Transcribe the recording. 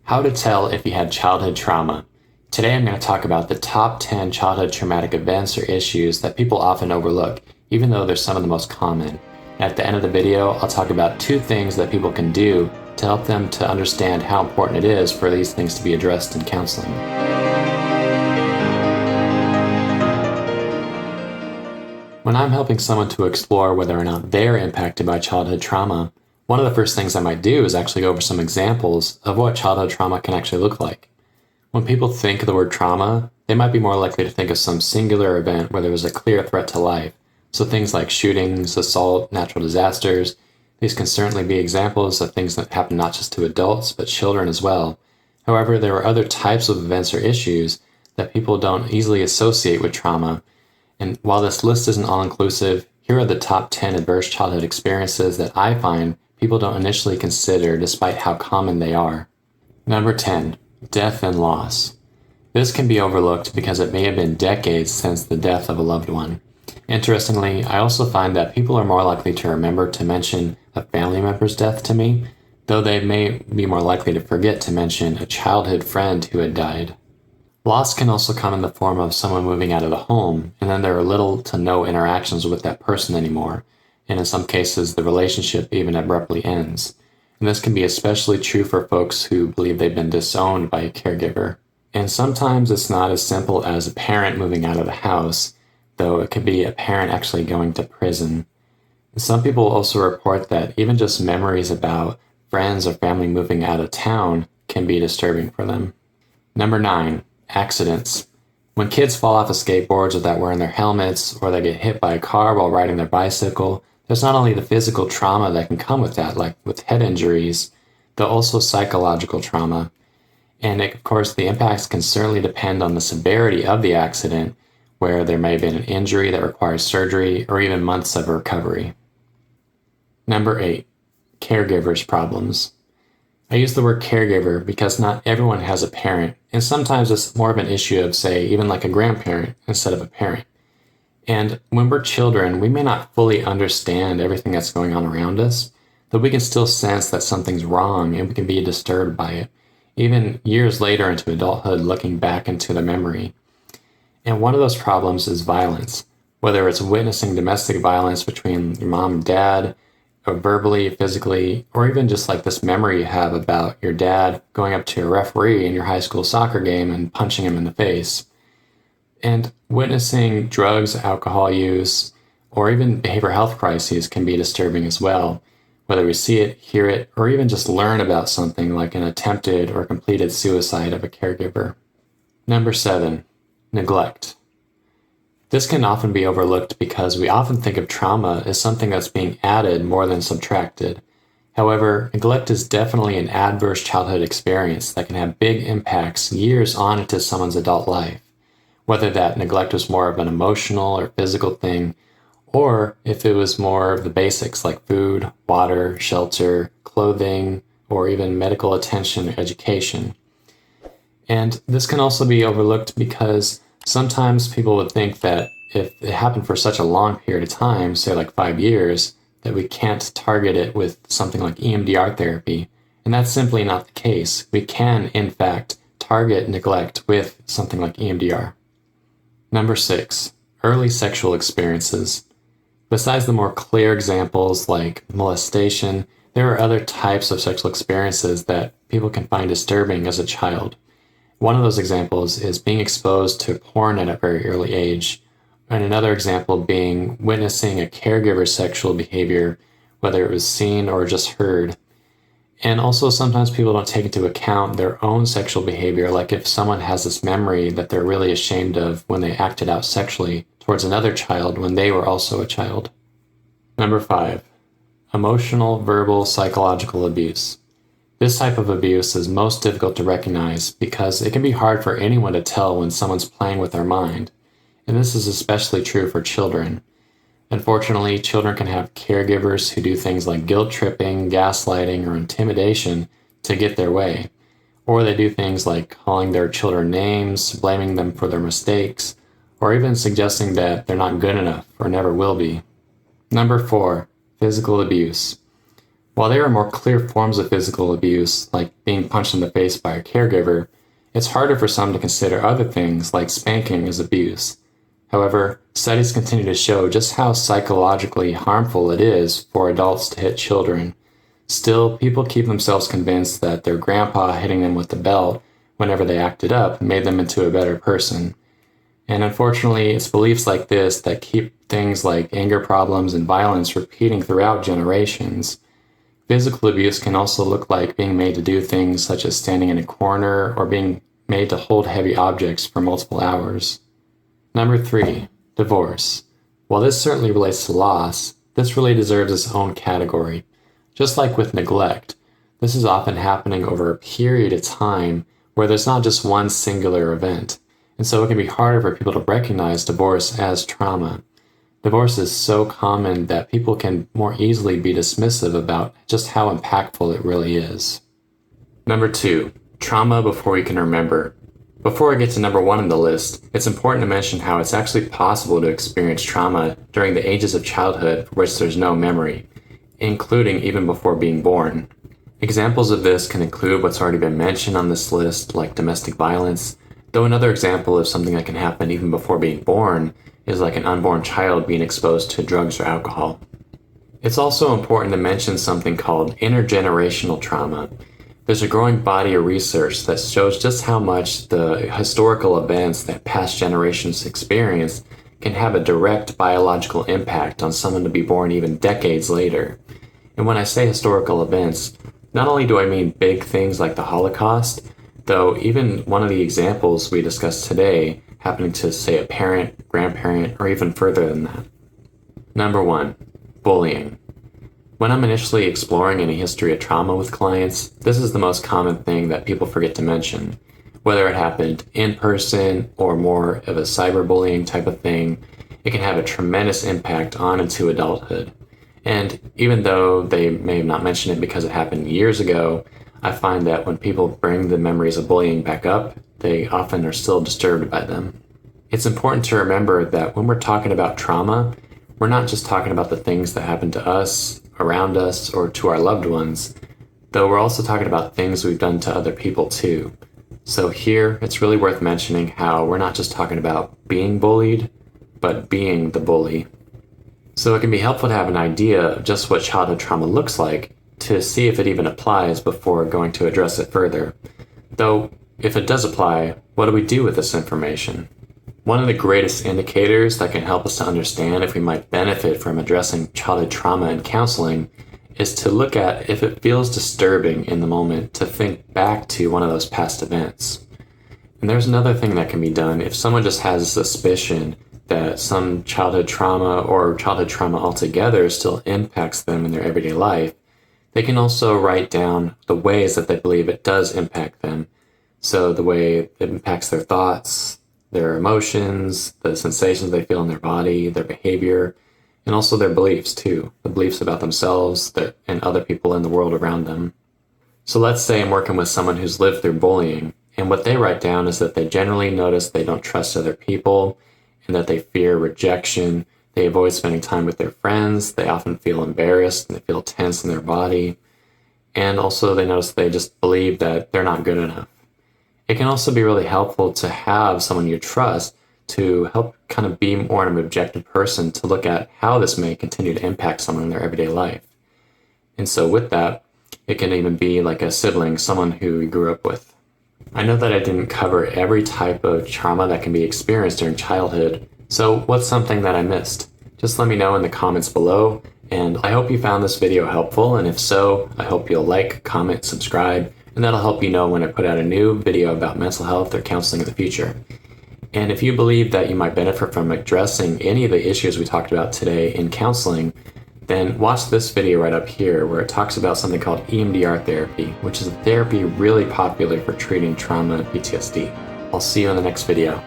How to tell if you had childhood trauma. Today I'm going to talk about the top 10 childhood traumatic events or issues that people often overlook, even though they're some of the most common. At the end of the video, I'll talk about 2 things that people can do to help them to understand how important it is for these things to be addressed in counseling. When I'm helping someone to explore whether or not they're impacted by childhood trauma, one of the first things I might do is actually go over some examples of what childhood trauma can actually look like. When people think of the word trauma, they might be more likely to think of some singular event where there was a clear threat to life. So things like shootings, assault, natural disasters, these can certainly be examples of things that happen not just to adults, but children as well. However, there are other types of events or issues that people don't easily associate with trauma. And while this list isn't all-inclusive, here are the top 10 adverse childhood experiences that I find people don't initially consider despite how common they are. Number 10. Death and loss. This can be overlooked because it may have been decades since the death of a loved one. Interestingly, I also find that people are more likely to remember to mention a family member's death to me, though they may be more likely to forget to mention a childhood friend who had died. Loss can also come in the form of someone moving out of the home, and then there are little to no interactions with that person anymore, and in some cases the relationship even abruptly ends. And this can be especially true for folks who believe they've been disowned by a caregiver. And sometimes it's not as simple as a parent moving out of the house, though it could be a parent actually going to prison. And some people also report that even just memories about friends or family moving out of town can be disturbing for them. Number 9. Accidents. When kids fall off of skateboards without wearing their helmets, or they get hit by a car while riding their bicycle, there's not only the physical trauma that can come with that, like with head injuries, but also psychological trauma. And of course, the impacts can certainly depend on the severity of the accident, where there may have been an injury that requires surgery or even months of recovery. Number 8. Caregivers problems. I use the word caregiver because not everyone has a parent, and sometimes it's more of an issue of, say, even like a grandparent instead of a parent. And when we're children, we may not fully understand everything that's going on around us, but we can still sense that something's wrong and we can be disturbed by it, even years later into adulthood looking back into the memory. And one of those problems is violence, whether it's witnessing domestic violence between your mom and dad, or verbally, physically, or even just like this memory you have about your dad going up to a referee in your high school soccer game and punching him in the face. And witnessing drugs, alcohol use, or even behavioral health crises can be disturbing as well, whether we see it, hear it, or even just learn about something like an attempted or completed suicide of a caregiver. Number 7. Neglect. This can often be overlooked because we often think of trauma as something that's being added more than subtracted. However, neglect is definitely an adverse childhood experience that can have big impacts years on into someone's adult life. Whether that neglect was more of an emotional or physical thing, or if it was more of the basics like food, water, shelter, clothing, or even medical attention or education. And this can also be overlooked because sometimes people would think that if it happened for such a long period of time, say like 5 years, that we can't target it with something like EMDR therapy. And that's simply not the case. We can, in fact, target neglect with something like EMDR. Number 6. Early sexual experiences. Besides the more clear examples like molestation, there are other types of sexual experiences that people can find disturbing as a child. One of those examples is being exposed to porn at a very early age, and another example being witnessing a caregiver's sexual behavior, whether it was seen or just heard. And also sometimes people don't take into account their own sexual behavior, like if someone has this memory that they're really ashamed of when they acted out sexually towards another child when they were also a child. Number 5. Emotional, verbal, psychological abuse. This type of abuse is most difficult to recognize because it can be hard for anyone to tell when someone's playing with their mind, and this is especially true for children. Unfortunately, children can have caregivers who do things like guilt tripping, gaslighting, or intimidation to get their way, or they do things like calling their children names, blaming them for their mistakes, or even suggesting that they're not good enough or never will be. Number 4. Physical abuse. While there are more clear forms of physical abuse, like being punched in the face by a caregiver, it's harder for some to consider other things like spanking as abuse. However, studies continue to show just how psychologically harmful it is for adults to hit children. Still, people keep themselves convinced that their grandpa hitting them with the belt whenever they acted up made them into a better person. And unfortunately, it's beliefs like this that keep things like anger problems and violence repeating throughout generations. Physical abuse can also look like being made to do things such as standing in a corner or being made to hold heavy objects for multiple hours. Number 3, divorce. While this certainly relates to loss, this really deserves its own category. Just like with neglect, this is often happening over a period of time where there's not just one singular event, and so it can be harder for people to recognize divorce as trauma. Divorce is so common that people can more easily be dismissive about just how impactful it really is. Number 2, trauma before we can remember. Before I get to number 1 on the list, it's important to mention how it's actually possible to experience trauma during the ages of childhood for which there's no memory, including even before being born. Examples of this can include what's already been mentioned on this list, like domestic violence, though another example of something that can happen even before being born is like an unborn child being exposed to drugs or alcohol. It's also important to mention something called intergenerational trauma. There's a growing body of research that shows just how much the historical events that past generations experienced can have a direct biological impact on someone to be born even decades later. And when I say historical events, not only do I mean big things like the Holocaust, though even one of the examples we discussed today happening to, say, a parent, grandparent, or even further than that. Number 1, bullying. When I'm initially exploring any history of trauma with clients, this is the most common thing that people forget to mention. Whether it happened in person or more of a cyberbullying type of thing, it can have a tremendous impact on into adulthood. And even though they may have not mentioned it because it happened years ago, I find that when people bring the memories of bullying back up, they often are still disturbed by them. It's important to remember that when we're talking about trauma, we're not just talking about the things that happen to us, around us, or to our loved ones, though we're also talking about things we've done to other people too. So here, it's really worth mentioning how we're not just talking about being bullied, but being the bully. So it can be helpful to have an idea of just what childhood trauma looks like to see if it even applies before going to address it further. Though, if it does apply, what do we do with this information? One of the greatest indicators that can help us to understand if we might benefit from addressing childhood trauma in counseling is to look at if it feels disturbing in the moment to think back to one of those past events. And there's another thing that can be done if someone just has a suspicion that some childhood trauma or childhood trauma altogether still impacts them in their everyday life. They can also write down the ways that they believe it does impact them. So the way it impacts their thoughts, their emotions, the sensations they feel in their body, their behavior, and also their beliefs too, the beliefs about themselves and other people in the world around them. So let's say I'm working with someone who's lived through bullying, and what they write down is that they generally notice they don't trust other people, and that they fear rejection. They avoid spending time with their friends. They often feel embarrassed and they feel tense in their body. And also they notice they just believe that they're not good enough. It can also be really helpful to have someone you trust to help kind of be more of an objective person to look at how this may continue to impact someone in their everyday life. And so with that, it can even be like a sibling, someone who you grew up with. I know that I didn't cover every type of trauma that can be experienced during childhood, so what's something that I missed? Just let me know in the comments below, and I hope you found this video helpful, and if so, I hope you'll like, comment, subscribe, and that'll help you know when I put out a new video about mental health or counseling in the future. And if you believe that you might benefit from addressing any of the issues we talked about today in counseling, then watch this video right up here where it talks about something called EMDR therapy, which is a therapy really popular for treating trauma and PTSD. I'll see you in the next video.